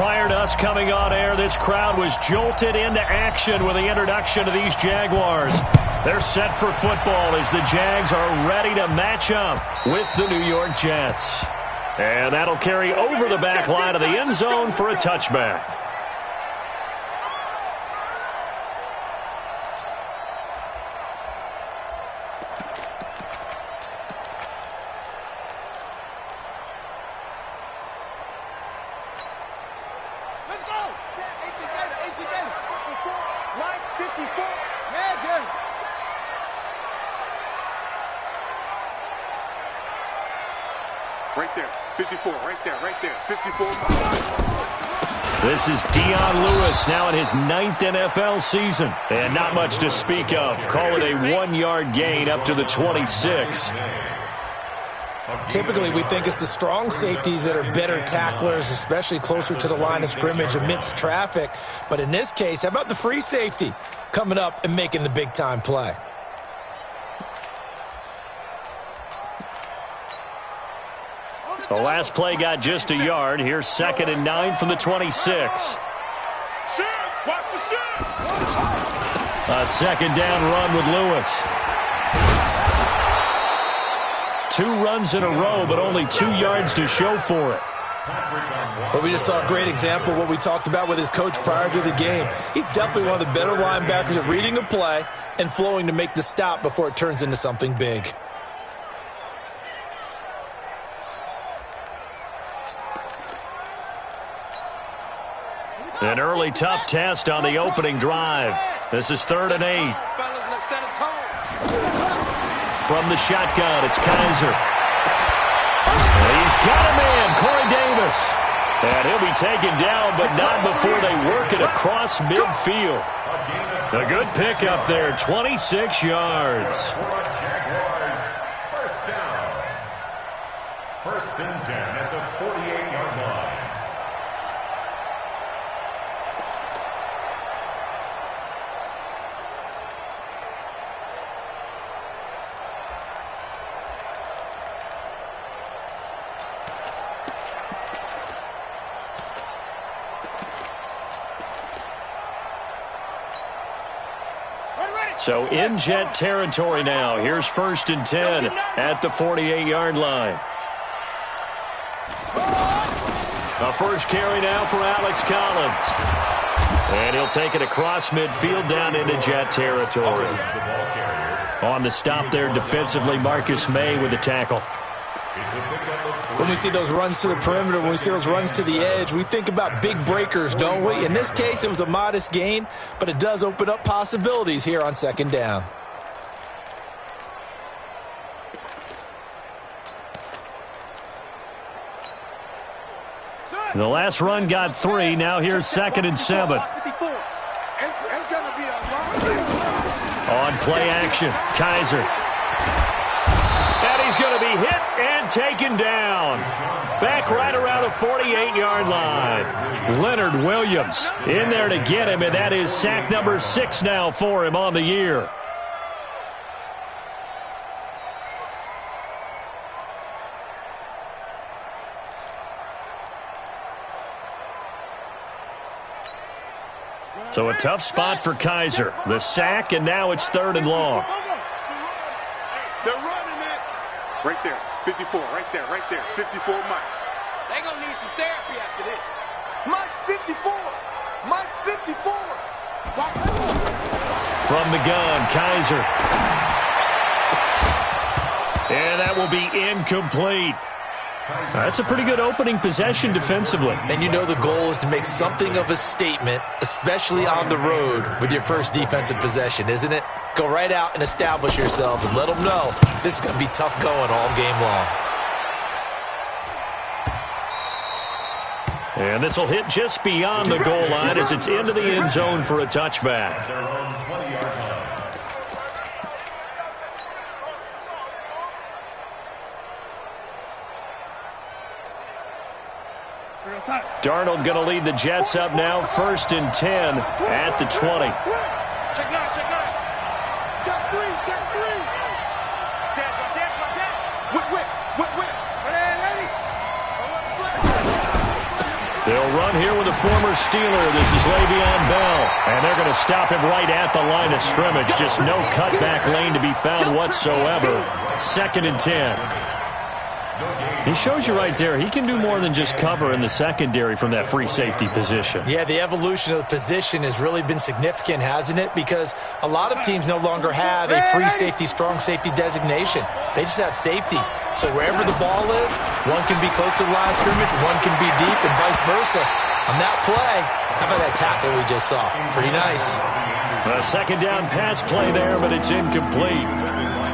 prior to us coming on air, this crowd was jolted into action with the introduction of these Jaguars. They're set for football as the Jags are ready to match up with the New York Jets. And that'll carry over the back line of the end zone for a touchback. Right there, 54, right there, 54. This is Dion Lewis now in his 9th NFL season. And not much to speak of. Call it a 1-yard gain up to the 26. Typically, we think it's the strong safeties that are better tacklers, especially closer to the line of scrimmage amidst traffic. But in this case, how about the free safety coming up and making the big-time play? The last play got just a yard. Here's 2nd and 9 from the 26. A second down run with Lewis. 2 runs in a row, but only 2 yards to show for it. Well, we just saw a great example of what we talked about with his coach prior to the game. He's definitely one of the better linebackers at reading a play and flowing to make the stop before it turns into something big. An early tough test on the opening drive. This is 3rd and 8. From the shotgun, it's Kaiser. He's got a man, Corey Davis. And he'll be taken down, but not before they work it across midfield. A good pickup there, 26 yards. First down. 1st and 10 at the 48-yard line. So in Jet territory now. Here's 1st and 10 at the 48-yard line. The first carry now for Alex Collins. And he'll take it across midfield down into Jet territory. On the stop there defensively, Marcus May with the tackle. When we see those runs to the perimeter, when we see those runs to the edge, we think about big breakers, don't we? In this case, it was a modest gain, but it does open up possibilities here on 2nd down. The last run got 3. Now here's 2nd and 7. On play action, Kaiser. And he's going to be hit and taken down. Back right around the 48-yard line. Leonard Williams in there to get him, and that is sack number 6 now for him on the year. So a tough spot for Kaiser. The sack, and now it's 3rd and long. They're running it. Right there, 54, right there, 54 Mike. They're going to need some therapy after this. Mike's 54. Mike's 54. From the gun, Kaiser. And that will be incomplete. That's a pretty good opening possession defensively. And you know the goal is to make something of a statement, especially on the road with your first defensive possession, isn't it? Go right out and establish yourselves and let them know this is going to be tough going all game long. And this will hit just beyond the goal line as it's into the end zone for a touchback. Darnold going to lead the Jets up now, 1st and 10 at the 20. Check 9, check 9. Check 3, check 3. Check. Whip. Ready. They'll run here with a former Steeler. This is Le'Veon Bell. And they're going to stop him right at the line of scrimmage. Just no cutback lane to be found whatsoever. 2nd and 10. He shows you right there, he can do more than just cover in the secondary from that free safety position. Yeah, the evolution of the position has really been significant, hasn't it? Because a lot of teams no longer have a free safety, strong safety designation. They just have safeties. So wherever the ball is, one can be close to the line of scrimmage, one can be deep, and vice versa. On that play, how about that tackle we just saw? Pretty nice. A 2nd down pass play there, but it's incomplete.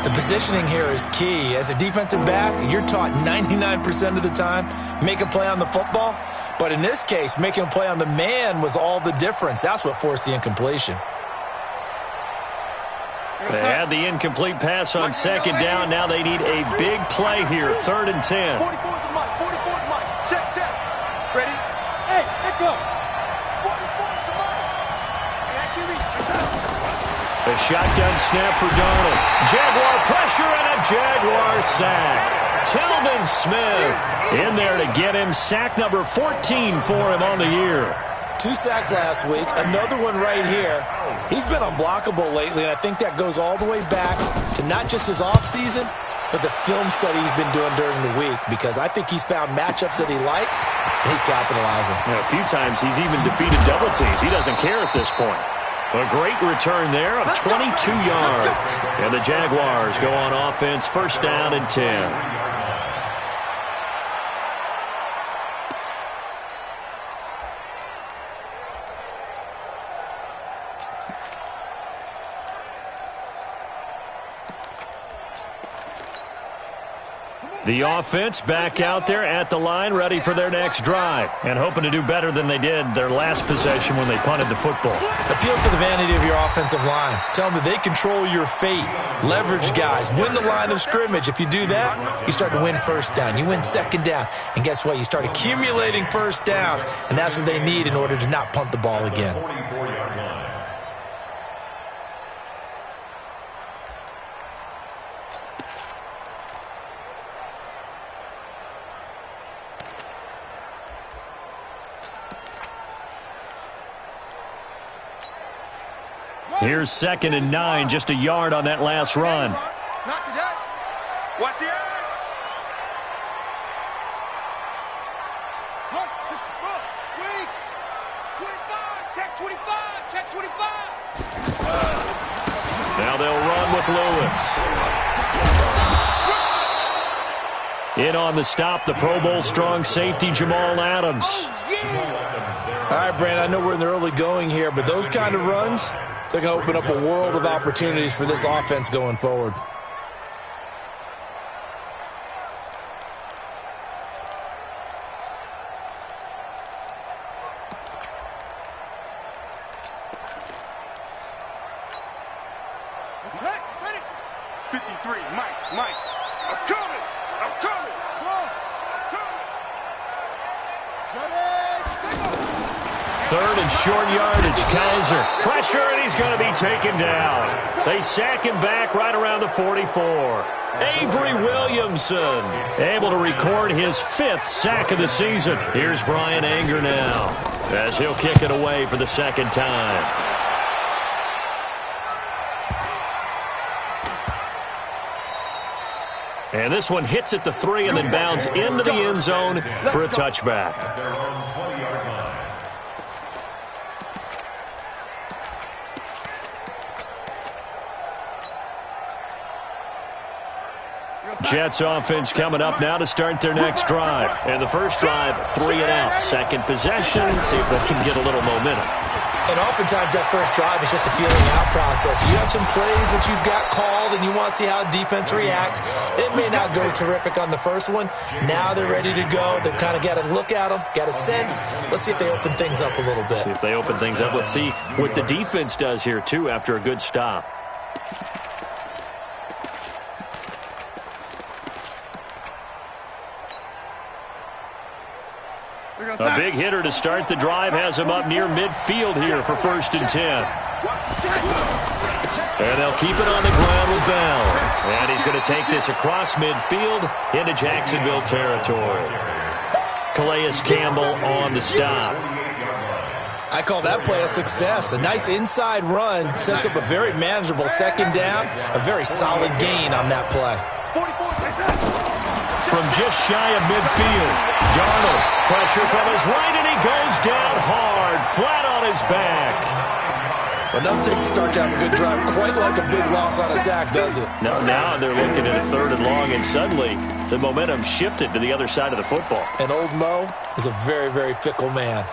The positioning here is key. As a defensive back, you're taught 99% of the time, make a play on the football. But in this case, making a play on the man was all the difference. That's what forced the incompletion. They had the incomplete pass on 2nd down. Now they need a big play here, 3rd and 10. 44 to Mike. 44 to Mike. Check, check. Ready? Hey, let go. 44 to Mike. Hey, I can reach. A shotgun snap for Darnold. Jaguar pressure and a Jaguar sack. Tilden Smith in there to get him. Sack number 14 for him on the year. 2 sacks last week. Another one right here. He's been unblockable lately, and I think that goes all the way back to not just his offseason, but the film study he's been doing during the week, because I think he's found matchups that he likes, and he's capitalizing. Yeah, a few times he's even defeated double teams. He doesn't care at this point. A great return there of 22 yards. And the Jaguars go on offense, 1st down and 10. The offense back out there at the line, ready for their next drive, and hoping to do better than they did their last possession when they punted the football. Appeal to the vanity of your offensive line. Tell them that they control your fate. Leverage guys. Win the line of scrimmage. If you do that, you start to win 1st down. You win 2nd down. And guess what? You start accumulating 1st downs, and that's what they need in order to not punt the ball again. Here's 2nd and 9, just a yard on that last run. Not today. Watch the eyes. Hunt, 64. Weak. 25. Check 25. Check 25. Now they'll run with Lewis. In on the stop, the Pro Bowl strong safety, Jamal Adams. All right, Brandon, I know we're in the early going here, but those kind of runs, they're going to open up a world of opportunities for this offense going forward. Hey, ready? 53. Mike. I'm coming. Come on. 3rd and short yardage. Kaiser. Pressure, and he's going to be taken down. They sack him back right around the 44. Avery Williamson able to record his 5th sack of the season. Here's Brian Anger now as he'll kick it away for the 2nd time. And this one hits at the 3 and then bounds into the end zone for a touchback. Jets offense coming up now to start their next drive. And the first drive, 3 and out. 2nd possession, see if they can get a little momentum. And oftentimes that first drive is just a feeling out process. You have some plays that you've got called and you want to see how defense reacts. It may not go terrific on the first one. Now they're ready to go. They've kind of got to look at them, got a sense. Let's see if they open things up a little bit. See if they open things up. Let's see what the defense does here, too, after a good stop. A big hitter to start the drive has him up near midfield here for 1st and 10. And they'll keep it on the ground with Bell. And he's going to take this across midfield into Jacksonville territory. Calais Campbell on the stop. I call that play a success. A nice inside run sets up a very manageable second down. A very solid gain on that play. From just shy of midfield, Darnold, pressure from his right, and he goes down hard, flat on his back. But nothing takes a start to have a good drive quite like a big loss on a sack, does it? No, now they're looking at a 3rd and long, and suddenly the momentum shifted to the other side of the football. And old Mo is a very, very fickle man.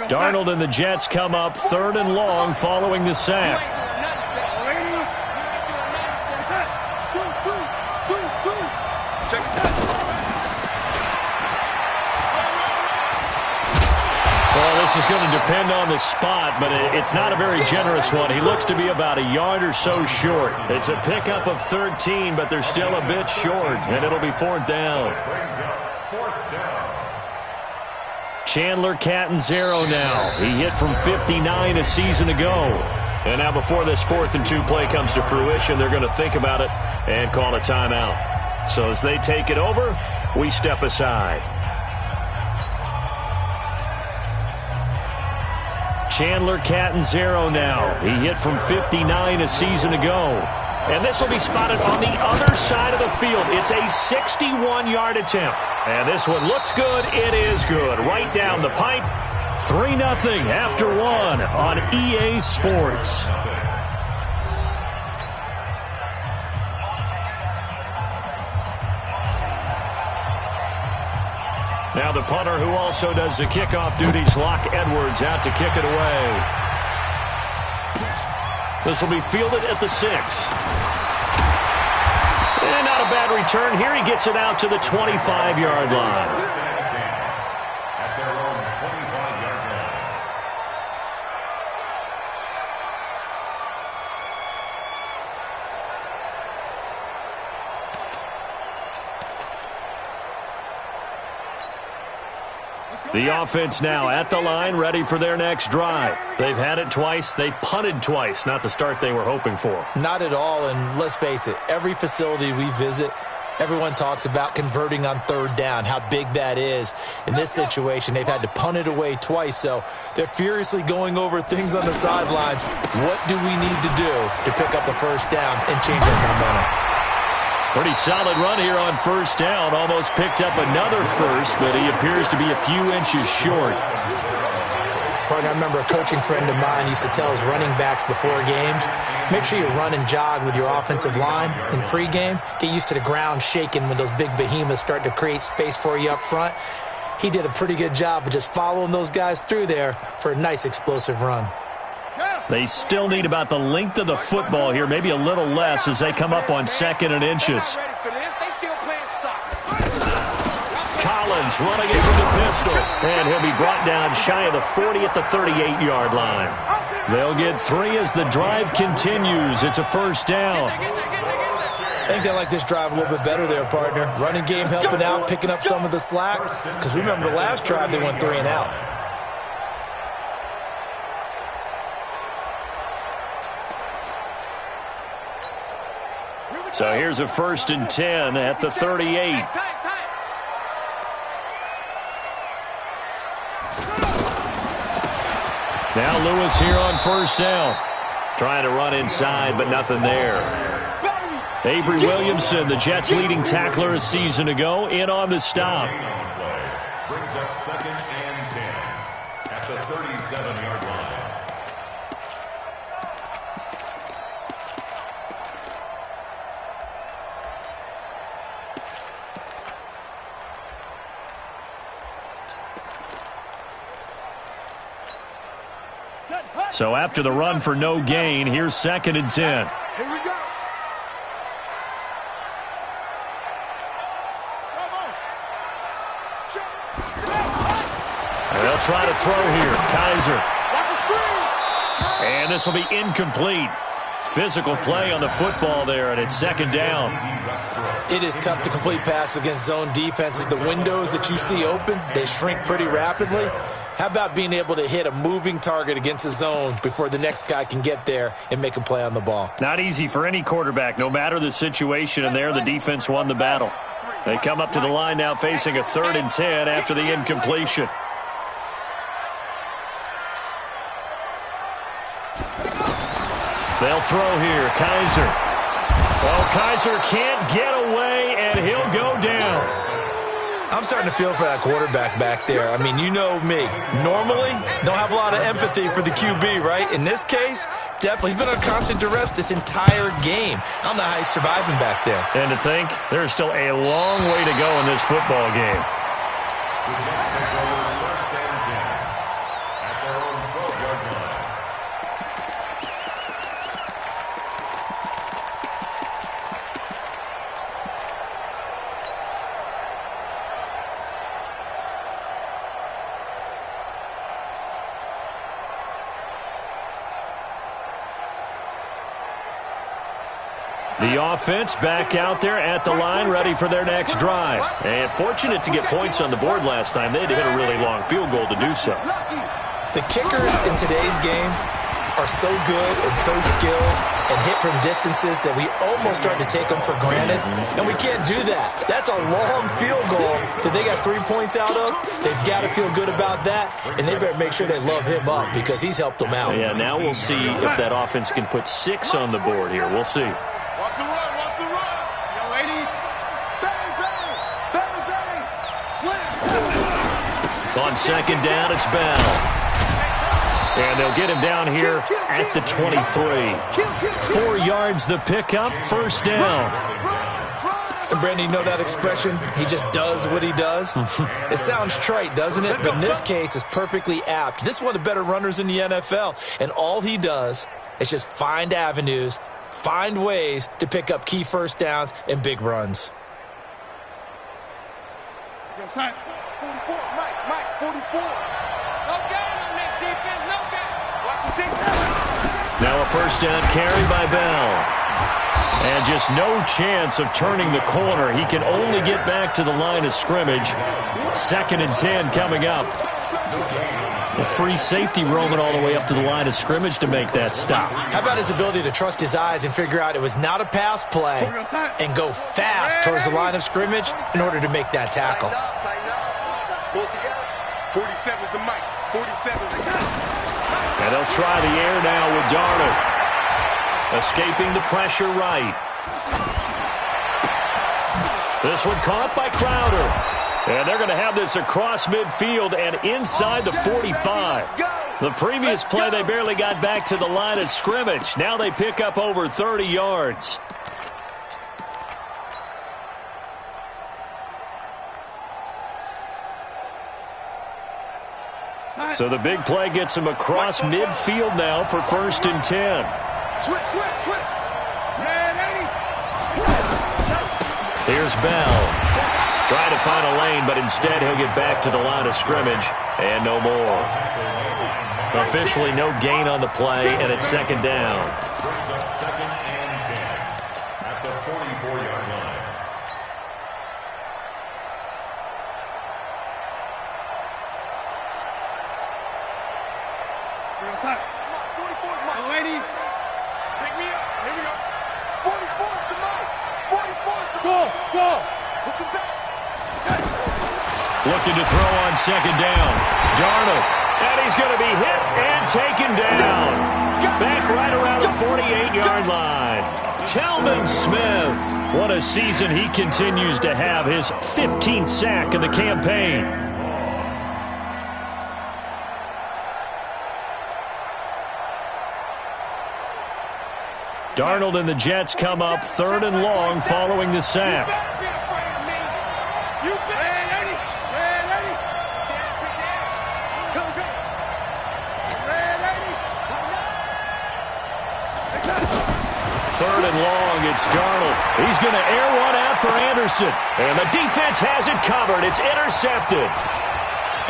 Darnold and the Jets come up 3rd and long following the sack. Well, this is going to depend on the spot, but it's not a very generous one. He looks to be about a yard or so short. It's a pickup of 13, but they're still a bit short, and it'll be 4th down. Chandler Catanzaro now. He hit from 59 a season ago. And now before this 4th and 2 play comes to fruition, they're going to think about it and call a timeout. So as they take it over, we step aside. Chandler Catanzaro now. He hit from 59 a season ago. And this will be spotted on the other side of the field. It's a 61-yard attempt. And this one looks good. It is good. Right down the pipe. 3-0 after 1 on EA Sports. Now the punter who also does the kickoff duties, Locke Edwards, out to kick it away. This will be fielded at the 6. And not a bad return here. He gets it out to the 25-yard line. The offense now at the line, ready for their next drive. They've had it twice. They've punted twice. Not the start they were hoping for. Not at all, and let's face it, every facility we visit, everyone talks about converting on 3rd down, how big that is. In this situation, they've had to punt it away twice, so they're furiously going over things on the sidelines. What do we need to do to pick up the 1st down and change our momentum? Pretty solid run here on 1st down. Almost picked up another first, but he appears to be a few inches short. Partner, I remember a coaching friend of mine used to tell his running backs before games, make sure you run and jog with your offensive line in pregame. Get used to the ground shaking when those big behemoths start to create space for you up front. He did a pretty good job of just following those guys through there for a nice explosive run. They still need about the length of the football here, maybe a little less as they come up on 2nd and inches. Collins running it from the pistol, and he'll be brought down shy of the 40 at the 38-yard line. They'll get 3 as the drive continues. It's a 1st down. I think they like this drive a little bit better there, partner. Running game helping out, picking up some of the slack. Because remember the last drive, they went 3 and out. So here's a 1st and 10 at the 38. Now Lewis here on 1st down. Trying to run inside, but nothing there. Avery Williamson, the Jets' leading tackler a season ago, in on the stop. Brings up 2nd and 10 at the 37-yard line. So after the run for no gain, here's 2nd and 10. Here we go. They'll try to throw here. Kaiser. And this will be incomplete. Physical play on the football there, and it's second down. It is tough to complete passes against zone defenses. The windows that you see open, they shrink pretty rapidly. How about being able to hit a moving target against a zone before the next guy can get there and make a play on the ball? Not easy for any quarterback, no matter the situation, and there the defense won the battle. They come up to the line now facing a 3rd and 10 after the incompletion. They'll throw here. Kaiser. Well, Kaiser can't get away, and he'll go down. I'm starting to feel for that quarterback back there. I mean, you know me. Normally, don't have a lot of empathy for the QB, right? In this case, definitely. He's been under constant duress this entire game. I don't know how he's surviving back there. And to think, there's still a long way to go in this football game. The offense back out there at the line, ready for their next drive. And fortunate to get points on the board last time. They had to hit a really long field goal to do so. The kickers in today's game are so good and so skilled and hit from distances that we almost start to take them for granted. And we can't do that. That's a long field goal that they got 3 points out of. They've got to feel good about that, and they better make sure they love him up because he's helped them out. Yeah, now we'll see if that offense can put 6 on the board here. We'll see. Watch the run, watch the run. Yo, lady. Bang, bang. Bang, bang. Slip. On second down, it's Bell. And they'll get him down here at the 23. 4 yards the pickup, first down. And Brandon, you know that expression? He just does what he does. It sounds trite, doesn't it? But in this case, it's perfectly apt. This is one of the better runners in the NFL. And all he does is just find avenues, find ways to pick up key first downs and big runs. Yo, son. 44, Mike, 44. No game on this defense, no game. Watch the 6. Now a first down carry by Bell. And just no chance of turning the corner. He can only get back to the line of scrimmage. 2nd and 10 coming up. A free safety roaming all the way up to the line of scrimmage to make that stop. How about his ability to trust his eyes and figure out it was not a pass play and go fast towards the line of scrimmage in order to make that tackle. Tighten up. Pull together. 47's the mic. 47's the guy. And they'll try the air now with Darnold. Escaping the pressure right. This one caught by Crowder. And they're going to have this across midfield and inside the 45. The previous play, they barely got back to the line of scrimmage. Now they pick up over 30 yards. So the big play gets him across midfield now for 1st and 10. Switch. Here's Bell. Trying to find a lane, but instead he'll get back to the line of scrimmage and no more. Officially no gain on the play, and it's 2nd down. Brings up 2nd and 10 at the 44-yard line. Yo, son. 44's my lady. Pick me up. Here we go. 44's the mic. 44's the Go. Listen back. Looking to throw on 2nd down. Darnold. And he's going to be hit and taken down. Back right around the 48-yard line. Telvin Smith. What a season he continues to have. His 15th sack of the campaign. Darnold and the Jets come up 3rd and long following the sack. Third and long, it's Darnold. He's going to air one out for Anderson. And the defense has it covered. It's intercepted.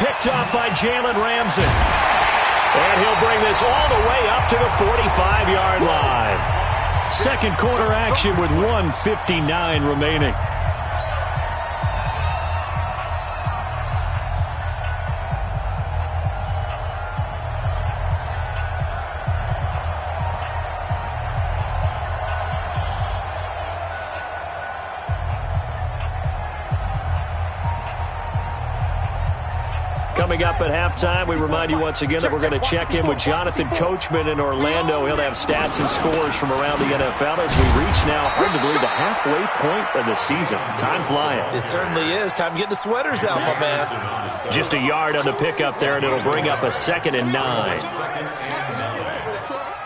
Picked up by Jalen Ramsey. And he'll bring this all the way up to the 45-yard line. Second quarter action with 1:59 remaining. Coming up at halftime, we remind you once again that we're going to check in with Jonathan Coachman in Orlando. He'll have stats and scores from around the NFL as we reach now, hard to believe, the halfway point of the season. Time flying. It certainly is. Time to get the sweaters out, my man. Just a yard on the pickup there, and it'll bring up a 2nd and 9. Second and 9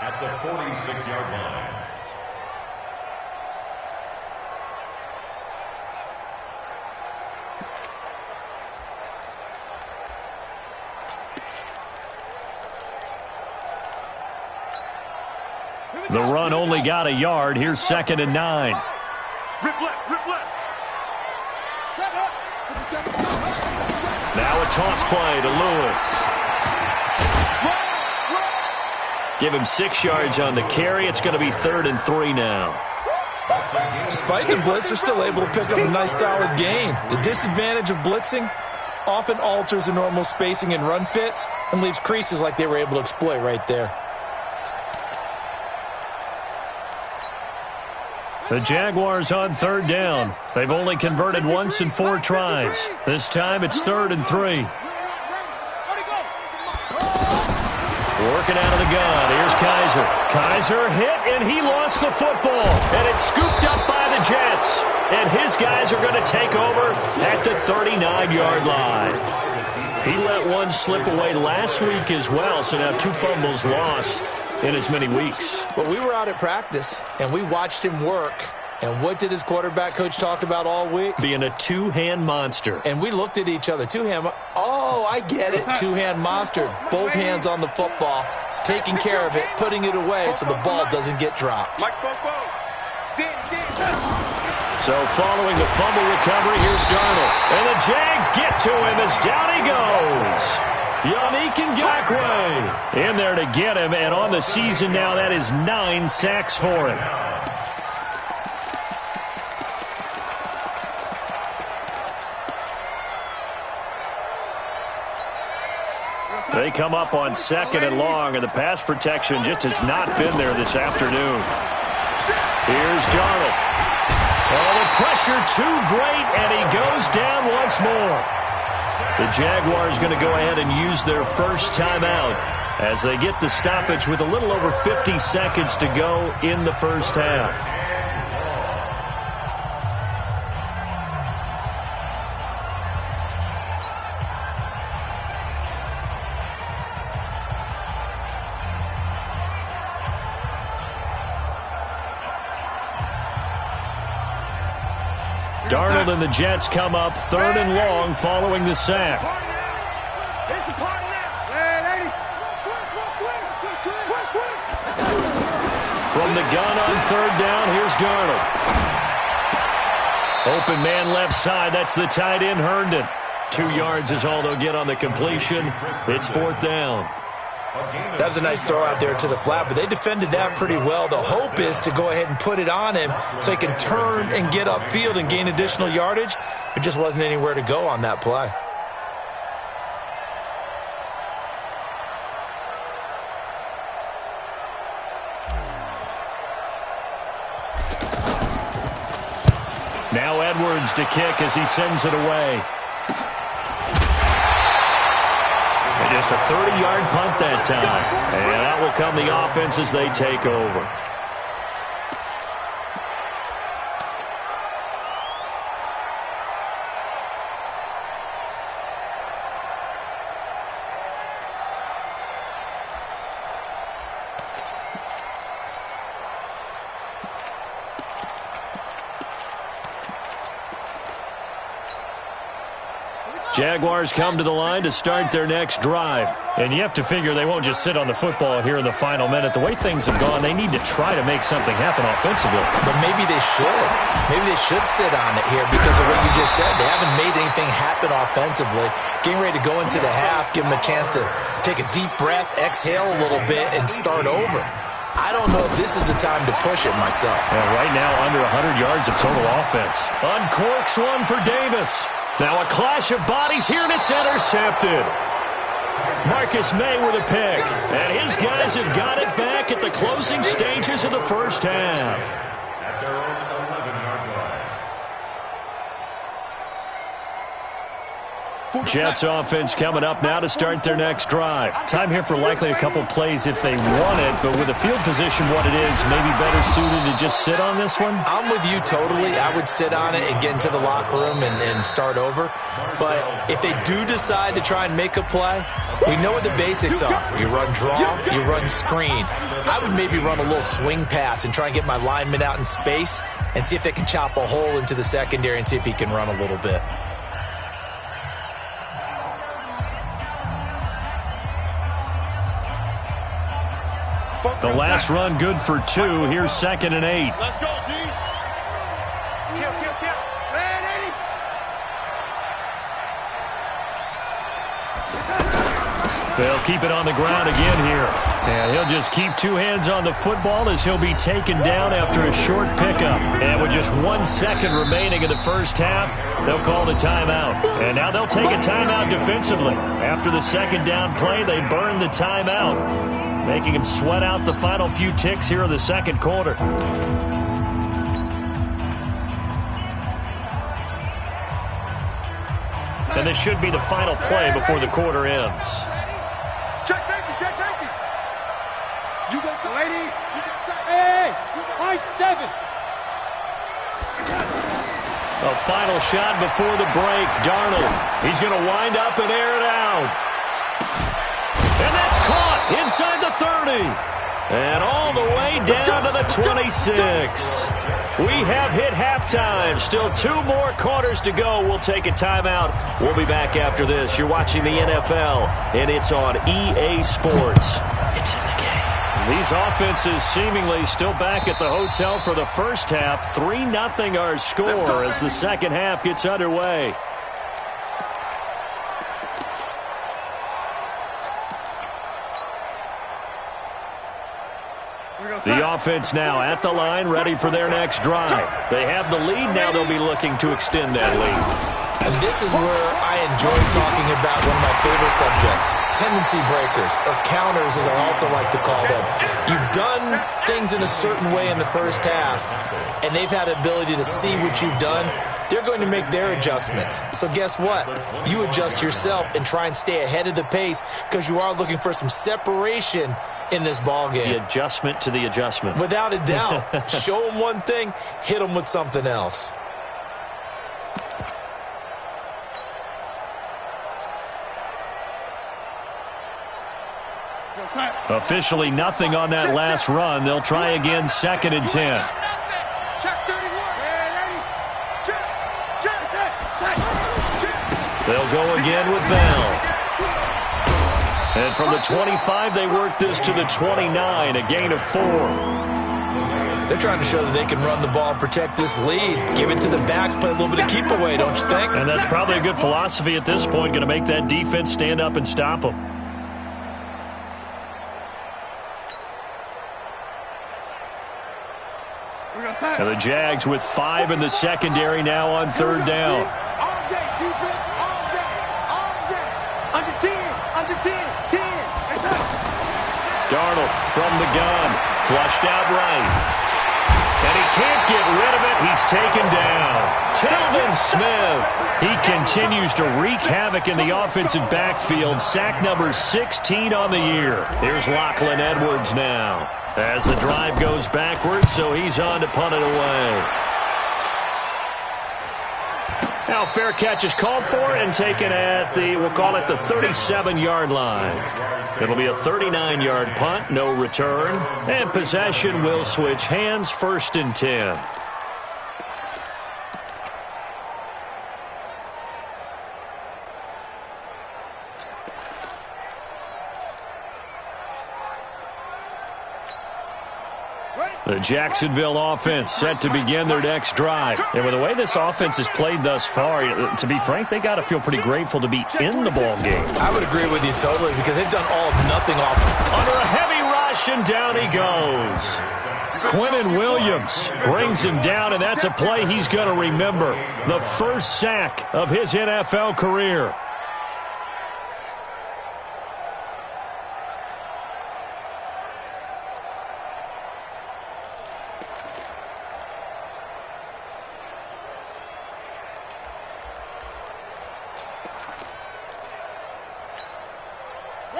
at the 46-yard line. The run only got a yard. Here's 2nd and 9. Rip left, rip left. Now a toss play to Lewis. Give him 6 yards on the carry. It's going to be 3rd and 3 now. Despite the blitz, they're still able to pick up a nice solid gain. The disadvantage of blitzing often alters the normal spacing and run fits and leaves creases like they were able to exploit right there. The Jaguars on 3rd down. They've only converted once in 4 tries. This time it's 3rd and 3. Working out of the gun. Here's Kaiser. Kaiser hit, and he lost the football. And it's scooped up by the Jets. And his guys are going to take over at the 39-yard line. He let one slip away last week as well, so now 2 fumbles lost in as many weeks. Well, we were out at practice, and we watched him work. And what did his quarterback coach talk about all week? Being a 2-hand monster. And we looked at each other. 2-hand. Oh, I get it. 2-hand monster. Both hands on the football, taking care of it, putting it away so the ball doesn't get dropped. So following the fumble recovery, here's Darnold. And the Jags get to him as down he goes. Yannick Ngakoue in there to get him, and on the season now, that is 9 sacks for him. They come up on 2nd and long, and the pass protection just has not been there this afternoon. Here's Darnold. Oh, the pressure too great, and he goes down once more. The Jaguars going to go ahead and use their first timeout as they get the stoppage with a little over 50 seconds to go in the first half. Darnold and the Jets come up 3rd and long following the sack. From the gun on 3rd down, here's Darnold. Open man left side, that's the tight end Herndon. 2 yards is all they'll get on the completion. It's 4th down. That was a nice throw out there to the flat, but they defended that pretty well. The hope is to go ahead and put it on him so he can turn and get upfield and gain additional yardage. There just wasn't anywhere to go on that play. Now Edwards to kick as he sends it away. Just a 30-yard punt that time. And out will come the offense as they take over. Jaguars come to the line to start their next drive. And you have to figure they won't just sit on the football here in the final minute. The way things have gone, they need to try to make something happen offensively. But maybe they should. Maybe they should sit on it here because of what you just said. They haven't made anything happen offensively. Getting ready to go into the half, give them a chance to take a deep breath, exhale a little bit, and start over. I don't know if this is the time to push it myself. And right now, under 100 yards of total offense. Uncorks one for Davis. Now a clash of bodies here, and it's intercepted. Marcus May with a pick. And his guys have got it back at the closing stages of the first half. At their own 11-yard line. Jets offense coming up now to start their next drive. Time here for likely a couple plays if they want it, but with the field position what it is, maybe better suited to just sit on this one? I'm with you totally. I would sit on it and get into the locker room and start over. But if they do decide to try and make a play, we know what the basics are. You run draw, you run screen. I would maybe run a little swing pass and try and get my lineman out in space and see if they can chop a hole into the secondary and see if he can run a little bit. The last run good for 2. Here's 2nd and 8. Let's go, D. Kill. Man, 80. They'll keep it on the ground again here. And he'll just keep 2 hands on the football as he'll be taken down after a short pickup. And with just 1 second remaining in the first half, they'll call the timeout. And now they'll take a timeout defensively. After the second down play, they burn the timeout, making him sweat out the final few ticks here in the second quarter. And this should be the final play before the quarter ends. Check safety. You go to lady. Hey, high 7. A final shot before the break. Darnold. He's going to wind up and air it out. And that's caught inside the 30. And all the way down to the 26. We have hit halftime. Still 2 more quarters to go. We'll take a timeout. We'll be back after this. You're watching the NFL, and it's on EA Sports. It's in the game. These offenses seemingly still back at the hotel for the first half. 3-0 our score as the second half gets underway. The offense now at the line, ready for their next drive. They have the lead. Now they'll be looking to extend that lead. And this is where I enjoy talking about one of my favorite subjects, tendency breakers, or counters as I also like to call them. You've done things in a certain way in the first half, and they've had the ability to see what you've done. They're going to make their adjustments. So guess what? You adjust yourself and try and stay ahead of the pace because you are looking for some separation in this ball game. The adjustment to the adjustment. Without a doubt. Show them one thing, hit them with something else. Officially nothing on that last run. They'll try again, 2nd and 10. They'll go again with Bell. And from the 25, they work this to the 29, a gain of 4. They're trying to show that they can run the ball and protect this lead. Give it to the backs, play a little bit of keep away, don't you think? And that's probably a good philosophy at this point, going to make that defense stand up and stop them. And the Jags with 5 in the secondary now on 3rd down. All day, defense, all day. Under 10, 10. Darnold from the gun, flushed out right. And he can't get rid of it. He's taken down. Telvin Smith. He continues to wreak havoc in the offensive backfield. Sack number 16 on the year. Here's Lachlan Edwards now, as the drive goes backwards, so he's on to punt it away. Now fair catch is called for and taken at the, we'll call it the 37-yard line. It'll be a 39-yard punt, no return, and possession will switch hands, 1st and 10. The Jacksonville offense set to begin their next drive. And with the way this offense has played thus far, to be frank, they got to feel pretty grateful to be in the ball game. I would agree with you totally because they've done all of nothing off. Under a heavy rush, and down he goes. Quinnen Williams brings him down, and that's a play he's going to remember. The first sack of his NFL career.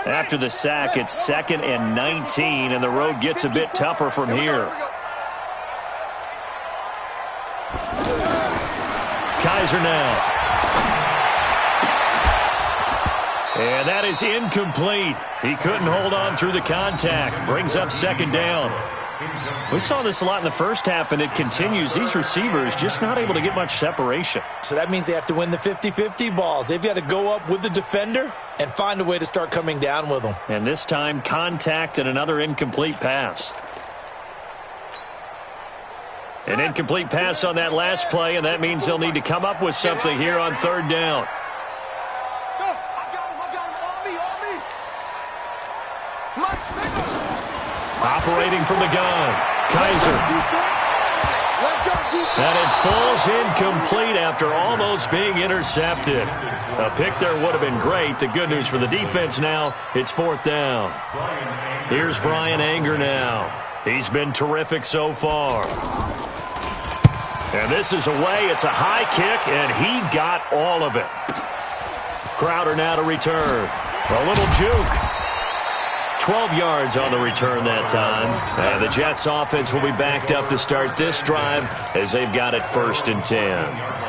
After the sack, it's 2nd and 19, and the road gets a bit tougher from here. Kaiser now. And that is incomplete. He couldn't hold on through the contact. Brings up 2nd down. We saw this a lot in the first half, and it continues. These receivers just not able to get much separation. So that means they have to win the 50-50 balls. They've got to go up with the defender and find a way to start coming down with them. And this time, contact and another incomplete pass. An incomplete pass on that last play, and that means they'll need to come up with something here on 3rd down. Operating from the gun, Kaiser. And it falls incomplete after almost being intercepted. A pick there would have been great. The good news for the defense now, it's 4th down. Here's Brian Anger now. He's been terrific so far. And this is away. It's a high kick, and he got all of it. Crowder now to return. A little juke. 12 yards on the return that time. And the Jets offense will be backed up to start this drive as they've got it 1st and 10.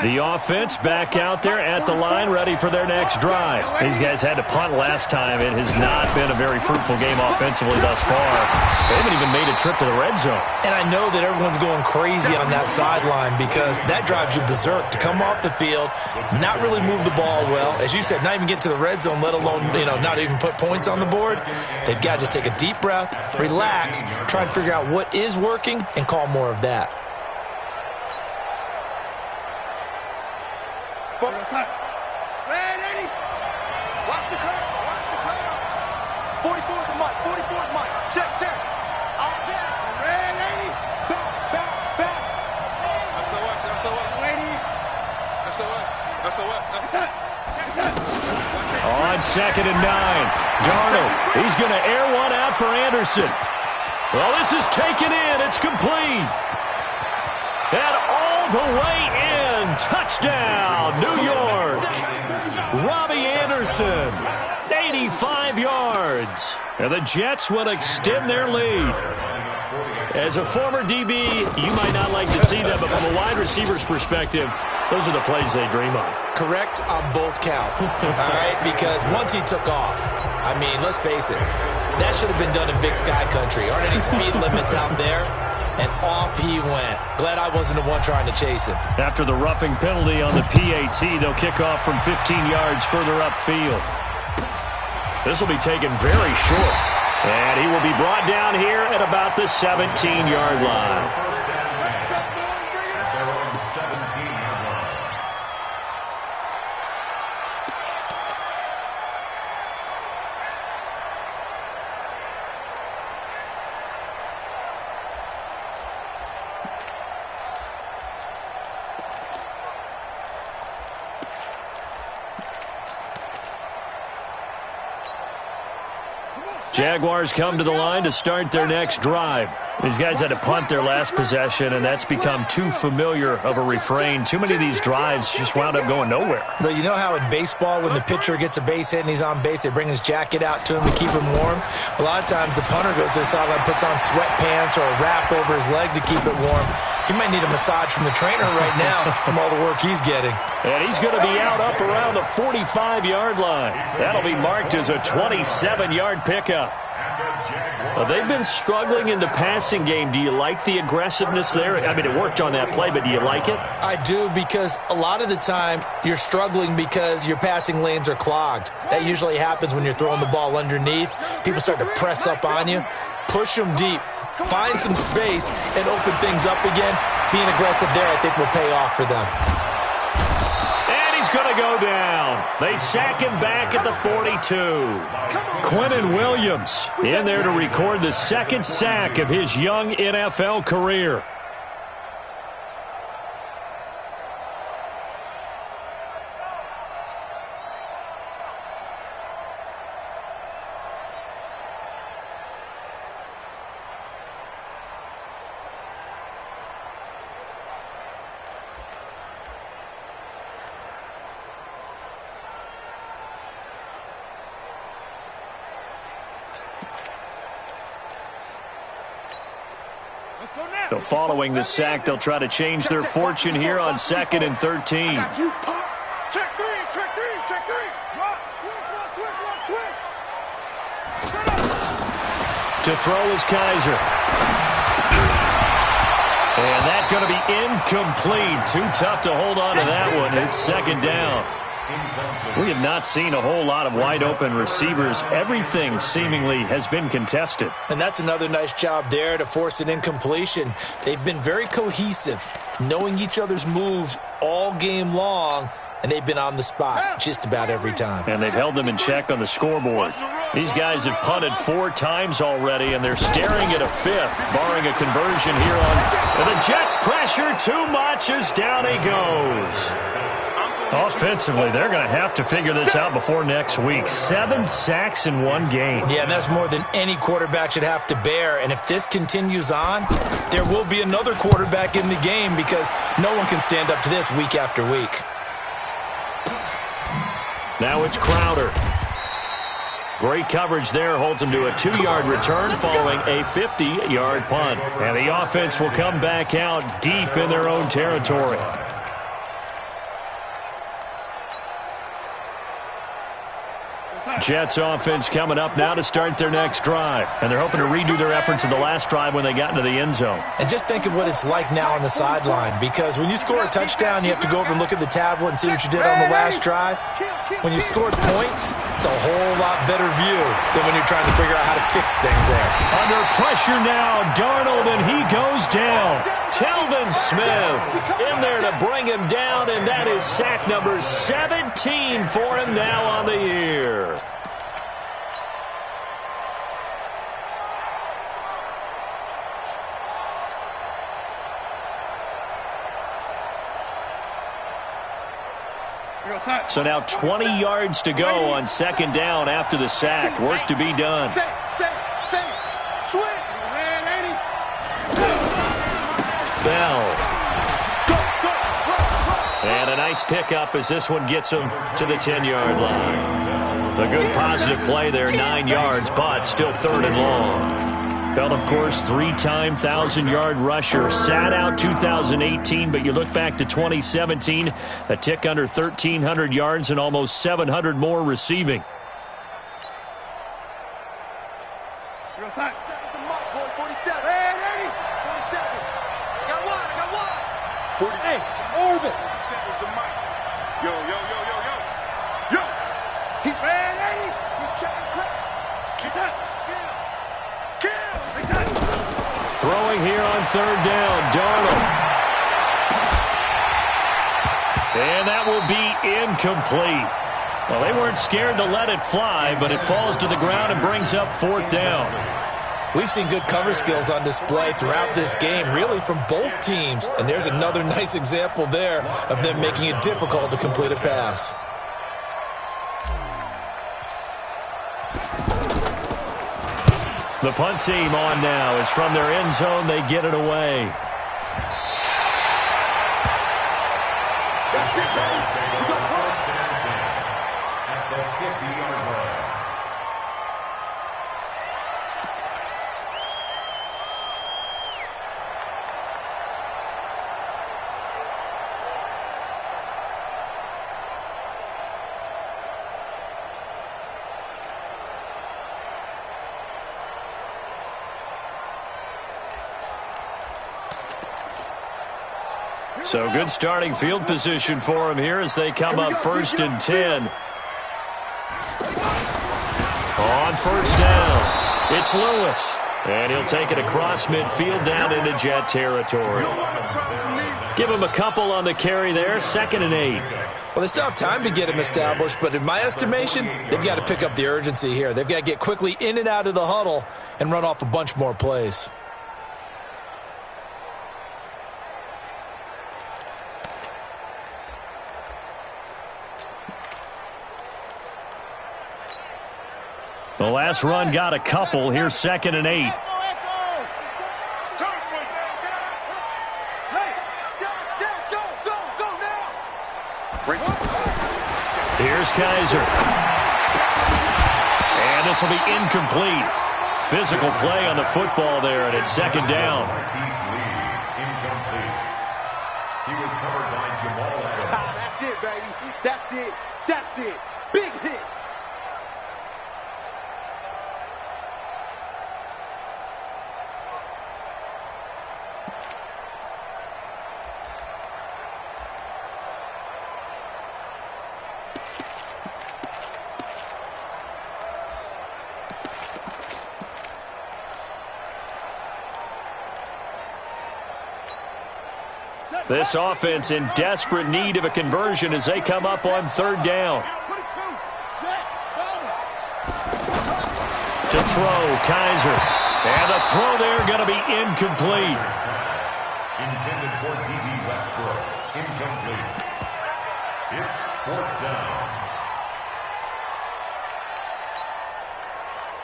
The offense back out there at the line, ready for their next drive. These guys had to punt last time. It has not been a very fruitful game offensively thus far. They haven't even made a trip to the red zone. And I know that everyone's going crazy on that sideline because that drives you berserk to come off the field, not really move the ball well. As you said, not even get to the red zone, let alone, not even put points on the board. They've got to just take a deep breath, relax, try and figure out what is working, and call more of that. Ready? Watch the curve. Watch the curve. 44 to Mike. 44 to Mike. Check. Out there. Ready? Back. SOS. Lady. SOS. That's it. On 2nd and 9. Darnold. He's going to air one out for Anderson. Well, this is taken in. It's complete. And all the way in. Touchdown, New York. Robbie Anderson, 85 yards. And the Jets will extend their lead. As a former DB, you might not like to see that, but from a wide receiver's perspective, those are the plays they dream of. Correct on both counts, all right? Because once he took off, I mean, let's face it, that should have been done in Big Sky Country. Aren't any speed limits out there? And off he went. Glad I wasn't the one trying to chase him. After the roughing penalty on the PAT, they'll kick off from 15 yards further upfield. This will be taken very short. And he will be brought down here at about the 17-yard line. Jaguars come to the line to start their next drive. These guys had to punt their last possession, and that's become too familiar of a refrain. Too many of these drives just wound up going nowhere. But you know how in baseball, when the pitcher gets a base hit and he's on base, they bring his jacket out to him to keep him warm? A lot of times the punter goes to the sideline, puts on sweatpants or a wrap over his leg to keep it warm. He might need a massage from the trainer right now from all the work he's getting. And he's going to be out up around the 45-yard line. That'll be marked as a 27-yard pickup. They've been struggling in the passing game. Do you like the aggressiveness there? I mean, it worked on that play, but do you like it? I do, because a lot of the time you're struggling because your passing lanes are clogged. That usually happens when you're throwing the ball underneath. People start to press up on you. Push them deep. Find some space and open things up again. Being aggressive there, I think, will pay off for them. And he's going to go down. They sack him back at the 42. Quentin Williams in there to record the second sack of his young NFL career. So following the sack, they'll try to change their fortune here on 2nd and 13. Check three, check three, check three. Switch. To throw is Kaiser. And that's going to be incomplete. Too tough to hold on to that one. It's 2nd down. We have not seen a whole lot of wide-open receivers. Everything seemingly has been contested. And that's another nice job there to force an incompletion. They've been very cohesive, knowing each other's moves all game long, and they've been on the spot just about every time. And they've held them in check on the scoreboard. These guys have punted 4 times already, and they're staring at a 5th, barring a conversion here on. And the Jets pressure too much as down he goes. Offensively, they're going to have to figure this out before next week. 7 sacks in one game. Yeah, and that's more than any quarterback should have to bear. And if this continues on, there will be another quarterback in the game because no one can stand up to this week after week. Now it's Crowder. Great coverage there. Holds him to a 2-yard return following a 50-yard punt. And the offense will come back out deep in their own territory. Jets offense coming up now to start their next drive. And they're hoping to redo their efforts in the last drive when they got into the end zone. And just think of what it's like now on the sideline, because when you score a touchdown, you have to go over and look at the tablet and see what you did on the last drive. When you scored points, it's a whole lot better view than when you're trying to figure out how to fix things there. Under pressure now, Darnold, and he goes down. Telvin Smith in there to bring him down, and that is sack number 17 for him now on the year. So now 20 yards to go on 2nd down after the sack. Work to be done. Bell. And a nice pickup as this one gets him to the 10-yard line. A good positive play there, 9 yards, but still 3rd and long. Bell, of course, 3-time 1,000-yard rusher. Sat out 2018, but you look back to 2017, a tick under 1,300 yards and almost 700 more receiving. He's ready. He's checking quick. Keep that. Throwing here on 3rd down, Darnold. And that will be incomplete. Well, they weren't scared to let it fly, but it falls to the ground and brings up 4th down. We've seen good cover skills on display throughout this game, really from both teams. And there's another nice example there of them making it difficult to complete a pass. The punt team on now is from their end zone. They get it away. So good starting field position for him here as they come up 1st and 10. On 1st down, it's Lewis. And he'll take it across midfield down into Jet territory. Give him a couple on the carry there, 2nd and 8. Well, they still have time to get him established, but in my estimation, they've got to pick up the urgency here. They've got to get quickly in and out of the huddle and run off a bunch more plays. The last run got a couple. Here's 2nd and 8. Here's Kaiser. And this will be incomplete. Physical play on the football there, and it's 2nd down. Incomplete. He was covered by Jamal Adams. That's it, baby. That's it. That's it. Big hit. This offense in desperate need of a conversion as they come up on 3rd down. To throw, Kaiser. And the throw there going to be incomplete. Intended for D.D. Westbrook. Incomplete. It's 4th down.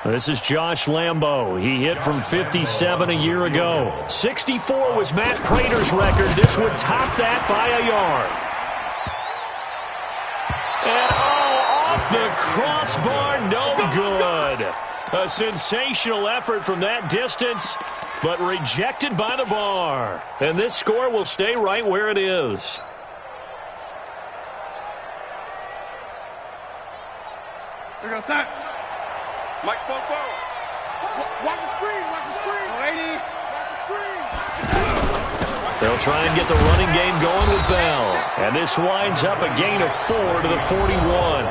This is Josh Lambo. He hit from 57 a year ago. 64 was Matt Prater's record. This would top that by a yard. And off the crossbar, no good. A sensational effort from that distance, but rejected by the bar. And this score will stay right where it is. Here goes Sack. Mike spoke forward. Watch the screen. Watch the screen. Lady. Watch the screen. They'll try and get the running game going with Bell. And this winds up a gain of 4 to the 41.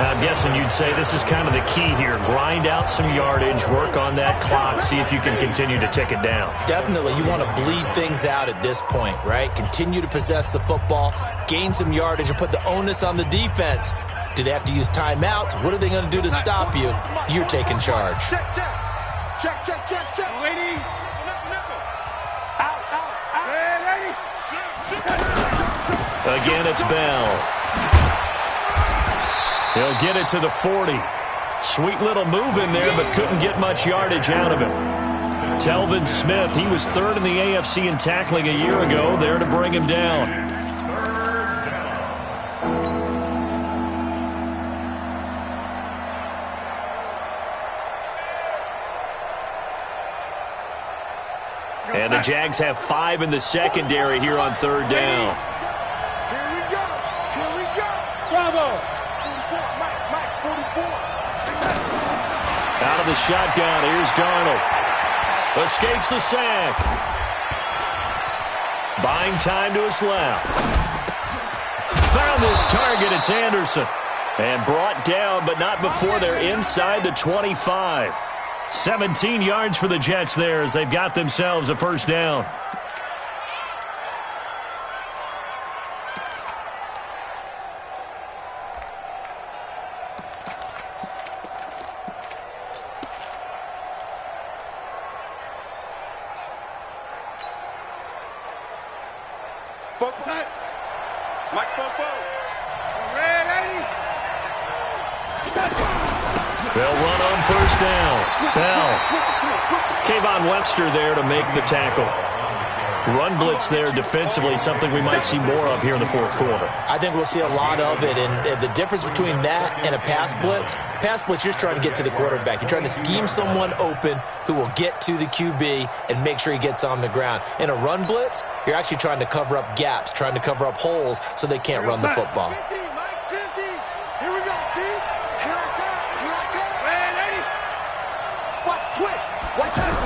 I'm guessing you'd say this is kind of the key here. Grind out some yardage, work on that clock, see if you can continue to tick it down. Definitely. You want to bleed things out at this point, right? Continue to possess the football, gain some yardage, and put the onus on the defense. Do they have to use timeouts? What are they going to do to stop you? You're taking charge. Check, check. Check, check, check, check. Lady. Out, out, out. Lady. Again, it's Bell. He'll get it to the 40. Sweet little move in there, but couldn't get much yardage out of it. Telvin Smith, he was 3rd in the AFC in tackling a year ago, there to bring him down. And the Jags have 5 in the secondary here on 3rd down. Here we go. Here we go. Bravo. 44. Mike, 44. Out of the shotgun, here's Darnold. Escapes the sack. Buying time to his left. Found his target, it's Anderson. And brought down, but not before they're inside the 25. 17 yards for the Jets there as they've got themselves a 1st down. Focus on it. Mike spoke forward. Ready. They'll run on 1st down. Bell. Kayvon Webster there to make the tackle. Run blitz there defensively, something we might see more of here in the 4th quarter. I think we'll see a lot of it, and the difference between that and a pass blitz, you're just trying to get to the quarterback. You're trying to scheme someone open who will get to the QB and make sure he gets on the ground. In a run blitz, you're actually trying to cover up gaps, trying to cover up holes so they can't run the football. 50, Mike, 50. Here we go, Steve. Here I come. Here I come. Ready. Watch quick. Watch out.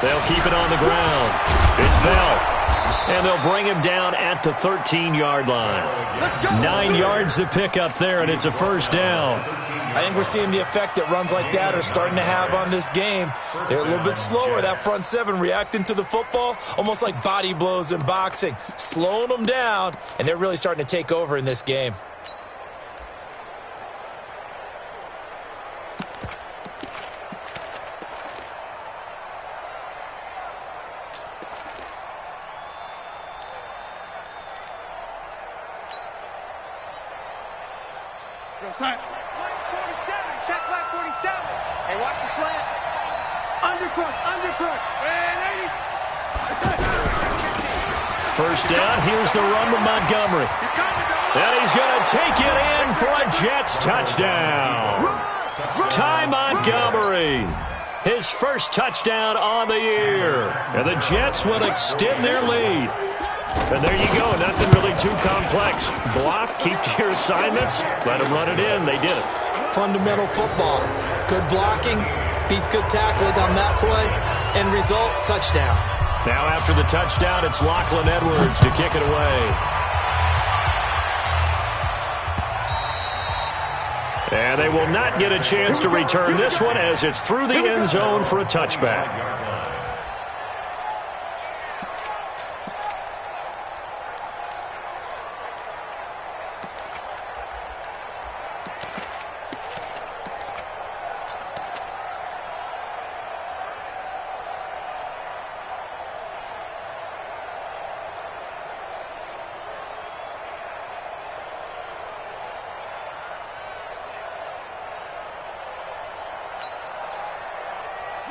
They'll keep it on the ground. It's Bell. And they'll bring him down at the 13-yard line. 9 yards to pick up there, and it's a first down. I think we're seeing the effect that runs like that are starting to have on this game. They're a little bit slower, that front seven, reacting to the football, almost like body blows in boxing, slowing them down, and they're really starting to take over in this game. Black 47, check black 47. Hey, watch the slant. Undercrook. First down, here's the run to Montgomery. And he's going to take it in for a Jets touchdown. Ty Montgomery, his first touchdown on the year. And the Jets will extend their lead. And there you go, nothing really too complex. Block, keep to your assignments, let them run it in. They did it. Fundamental football. Good blocking, beats good tackling on that play. End result, touchdown. Now after the touchdown, it's Lachlan Edwards to kick it away. And they will not get a chance to return this one as it's through the end zone for a touchback.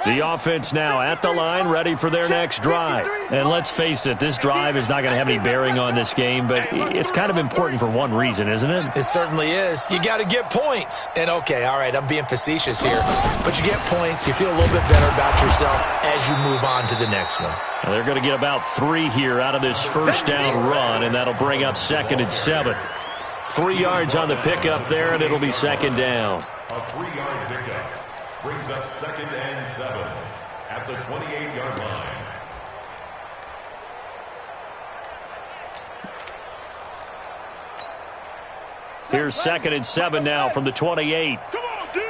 The offense now at the line, ready for their next drive. And let's face it, this drive is not going to have any bearing on this game, but it's kind of important for one reason, isn't it? It certainly is. You got to get points. And, okay, all right, I'm being facetious here. But you get points, you feel a little bit better about yourself as you move on to the next one. Well, they're going to get about 3 here out of this first down run, and that'll bring up 2nd and 7. 3 yards on the pickup there, and it'll be 2nd down. A 3-yard pickup brings up 2nd and 7 at the 28-yard line. Here's 2nd and 7 now from the 28. Come on, D.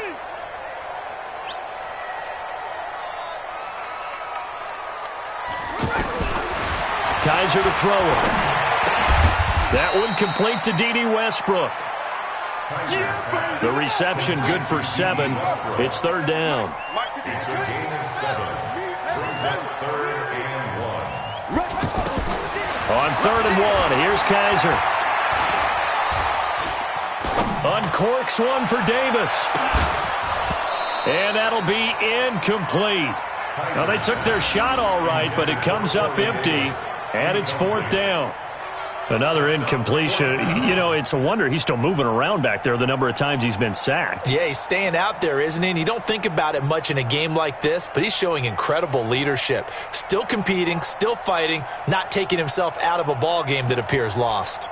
Kaiser to throw it. That one complete to D.D. Westbrook. The reception good for 7. It's 3rd down. It's a gain of 7. Brings up 3rd and 1. On 3rd and 1, here's Kaiser. Uncorks one for Davis. And that'll be incomplete. Now, they took their shot all right, but it comes up empty, and it's 4th down. Another incompletion. You know, it's a wonder he's still moving around back there the number of times he's been sacked. Yeah, he's staying out there, isn't he? And you don't think about it much in a game like this, but he's showing incredible leadership. Still competing, still fighting, not taking himself out of a ball game that appears lost.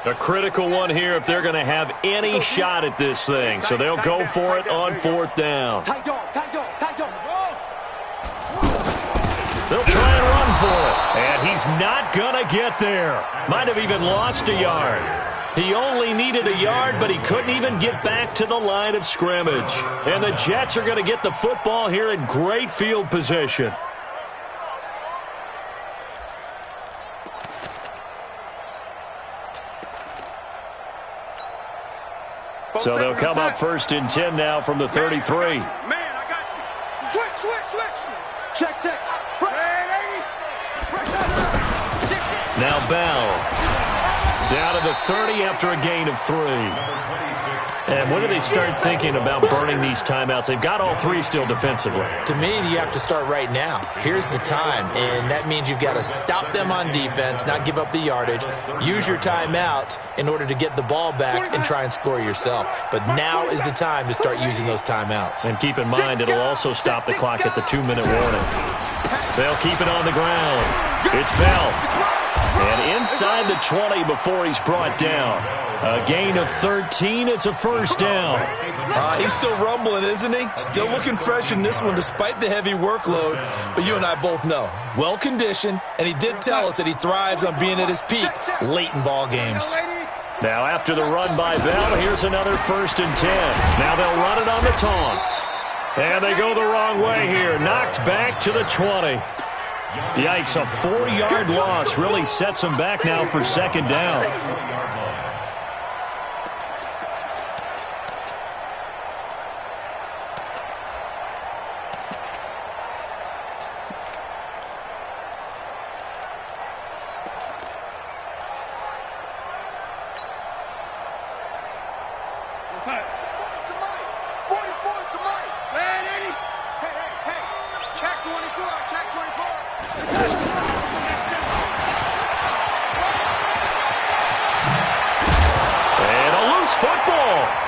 A critical one here if they're going to have any shot at this thing. So they'll go for it on 4th down. Tight dog. They'll try and run for it. And he's not going to get there. Might have even lost a yard. He only needed a yard, but he couldn't even get back to the line of scrimmage. And the Jets are going to get the football here in great field position. So they'll come up 1st and 10 now from the 33. Man, I got you. Switch. Check. Now Bell. Down to the 30 after a gain of 3. And when do they start thinking about burning these timeouts? They've got all 3 still defensively. To me, you have to start right now. Here's the time, and that means you've got to stop them on defense, not give up the yardage, use your timeouts in order to get the ball back and try and score yourself. But now is the time to start using those timeouts. And keep in mind, it'll also stop the clock at the 2-minute warning. They'll keep it on the ground. It's Bell. And inside the 20 before he's brought down. A gain of 13. It's a first down. He's still rumbling, isn't he? Still looking fresh in this one despite the heavy workload. But you and I both know, well-conditioned, and he did tell us that he thrives on being at his peak late in ball games. Now after the run by Bell, here's another 1st and 10. Now they'll run it on the taunts. And they go the wrong way here. Knocked back to the 20. Yikes, a 4-yard loss really sets them back now for 2nd down.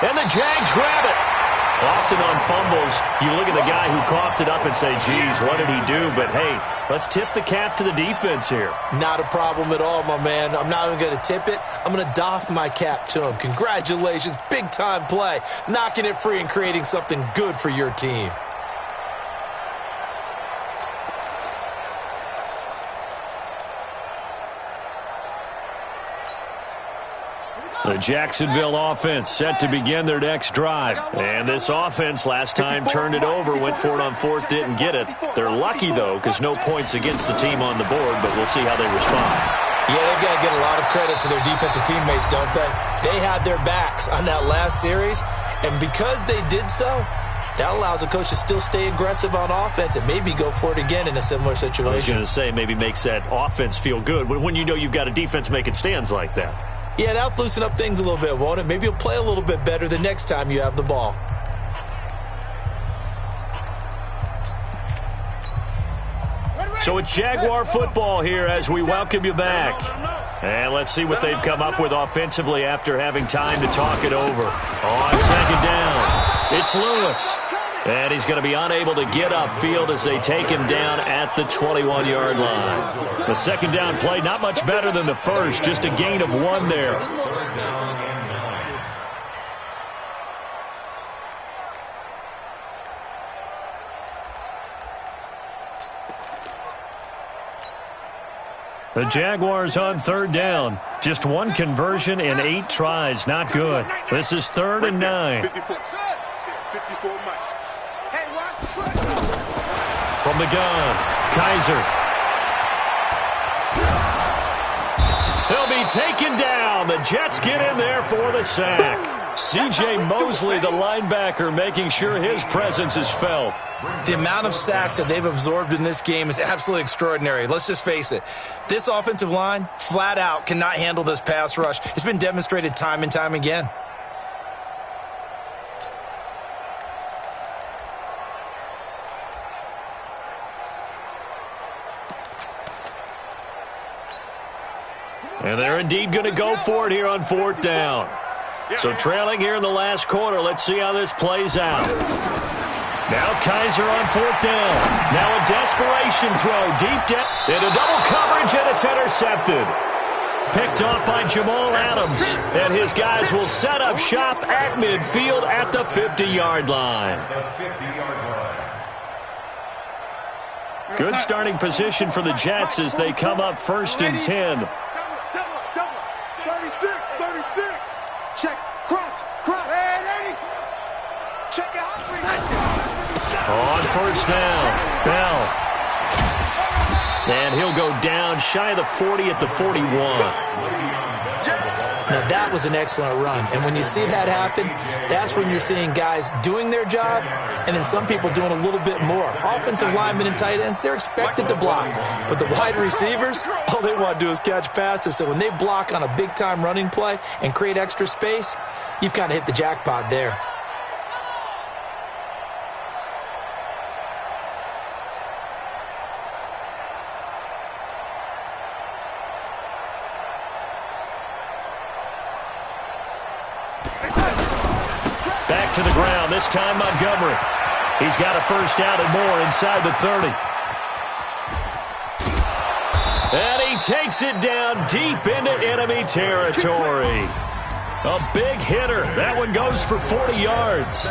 And the Jags grab it. Often on fumbles, you look at the guy who coughed it up and say, geez, what did he do? But, hey, let's tip the cap to the defense here. Not a problem at all, my man. I'm not even going to tip it. I'm going to doff my cap to him. Congratulations. Big-time play. Knocking it free and creating something good for your team. The Jacksonville offense set to begin their next drive. And this offense last time turned it over, went for it on 4th, didn't get it. They're lucky, though, because no points against the team on the board, but we'll see how they respond. Yeah, they've got to get a lot of credit to their defensive teammates, don't they? They had their backs on that last series, and because they did so, that allows the coach to still stay aggressive on offense and maybe go for it again in a similar situation. I was going to say, maybe makes that offense feel good when you know you've got a defense making stands like that. Yeah, that'll loosen up things a little bit, won't it? Maybe you'll play a little bit better the next time you have the ball. So it's Jaguar football here as we welcome you back. And let's see what they've come up with offensively after having time to talk it over. On 2nd down, it's Lewis. And he's going to be unable to get upfield as they take him down at the 21-yard line. The 2nd down play, not much better than the first, just a gain of 1 there. The Jaguars on 3rd down. Just 1 conversion in 8 tries. Not good. This is 3rd and 9. 54 Mike. From the gun, Kaiser. He'll be taken down. The Jets get in there for the sack. C.J. Mosley, the linebacker, making sure his presence is felt. The amount of sacks that they've absorbed in this game is absolutely extraordinary. Let's just face it. This offensive line, flat out, cannot handle this pass rush. It's been demonstrated time and time again. And they're indeed going to go for it here on 4th down. So trailing here in the last quarter. Let's see how this plays out. Now Kaiser on 4th down. Now a desperation throw deep down into double coverage, and it's intercepted. Picked off by Jamal Adams. And his guys will set up shop at midfield at the 50-yard line. Good starting position for the Jets as they come up 1st and 10. Check, crunch, ready, check it out. On 1st down, Bell. And he'll go down shy of the 40 at the 41. Now, that was an excellent run. And when you see that happen, that's when you're seeing guys doing their job and then some people doing a little bit more. Offensive linemen and tight ends, they're expected to block. But the wide receivers, all they want to do is catch passes. So when they block on a big-time running play and create extra space, you've kind of hit the jackpot there. Back to the ground, this time Montgomery. He's got a 1st down and more inside the 30. And he takes it down deep into enemy territory. A big hitter. That one goes for 40 yards.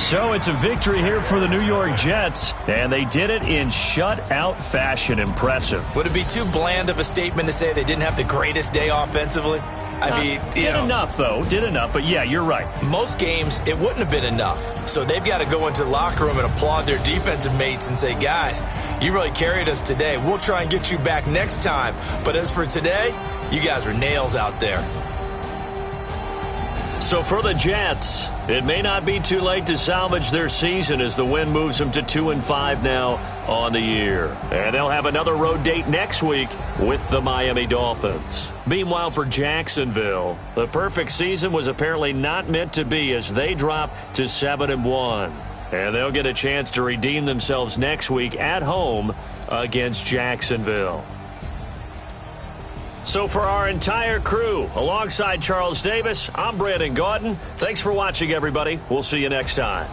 So it's a victory here for the New York Jets, and they did it in shutout fashion. Impressive. Would it be too bland of a statement to say they didn't have the greatest day offensively? I mean, did enough, though. Did enough, but yeah, you're right. Most games, it wouldn't have been enough. So they've got to go into the locker room and applaud their defensive mates and say, guys, you really carried us today. We'll try and get you back next time. But as for today, you guys are nails out there. So for the Jets, it may not be too late to salvage their season as the win moves them to 2-5 now on the year. And they'll have another road date next week with the Miami Dolphins. Meanwhile, for Jacksonville, the perfect season was apparently not meant to be as they drop to 7-1. And they'll get a chance to redeem themselves next week at home against Jacksonville. So for our entire crew, alongside Charles Davis, I'm Brandon Gaudin. Thanks for watching, everybody. We'll see you next time.